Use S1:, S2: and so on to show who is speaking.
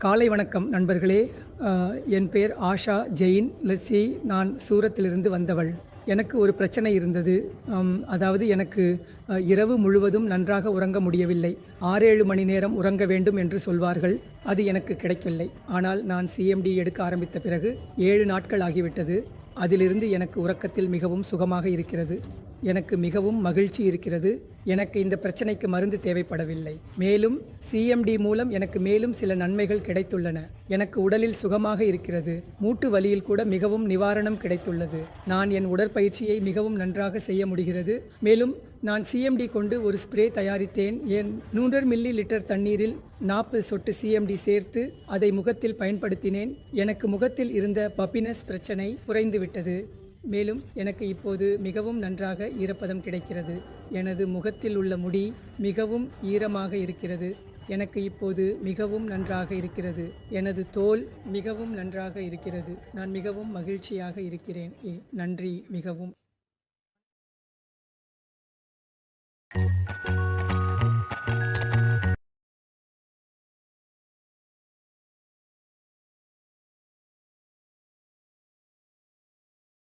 S1: காலை வணக்கம் நண்பர்களே. அ என் பெயர் ஆஷா ஜெயின் லெஸ்ஸி. நான் சூரத்திலிருந்து வந்தவள். எனக்கு ஒரு பிரச்சனை இருந்தது. அதாவது எனக்கு இரவு முழுவதும் நன்றாக உறங்க முடியவில்லை. 6, 7 மணி நேரம் உறங்க வேண்டும் என்று சொல்வார்கள். அது எனக்கு கிடைக்கவில்லை. ஆனால் நான் சிஎம்டி எடுக்க ஆரம்பித்த பிறகு 7 நாட்கள் ஆகிவிட்டது. அதிலிருந்து எனக்கு உறக்கத்தில் மிகவும் சுகமாக இருக்கிறது. எனக்கு மிகவும் மகிழ்ச்சி இருக்கிறது. எனக்கு இந்த பிரச்சனைக்கு மருந்து தேவைப்படவில்லை. மேலும் சிஎம்டி மூலம் எனக்கு மேலும் சில நன்மைகள் கிடைத்துள்ளன. எனக்கு உடலில் சுகமாக இருக்கிறது. மூட்டு வலியில் கூட மிகவும் நிவாரணம் கிடைத்துள்ளது. நான் என் உடற்பயிற்சியை மிகவும் நன்றாக செய்ய முடிகிறது. மேலும் நான் சிஎம்டி கொண்டு ஒரு ஸ்ப்ரே தயாரித்தேன். என் 100 மில்லி லிட்டர் தண்ணீரில் 40 சொட்டு சிஎம்டி சேர்த்து அதை முகத்தில் பயன்படுத்தினேன். எனக்கு முகத்தில் இருந்த பப்பினஸ் பிரச்சனை குறைந்துவிட்டது. மேலும் எனக்கு இப்போது மிகவும் நன்றாக ஈரப்பதம் கிடைக்கிறது. எனது முகத்தில் உள்ள முடி மிகவும் ஈரமாக இருக்கிறது. எனக்கு இப்போது மிகவும் நன்றாக இருக்கிறது. எனது தோல் மிகவும் நன்றாக இருக்கிறது. நான் மிகவும் மகிழ்ச்சியாக இருக்கிறேன். நன்றி மிகவும்.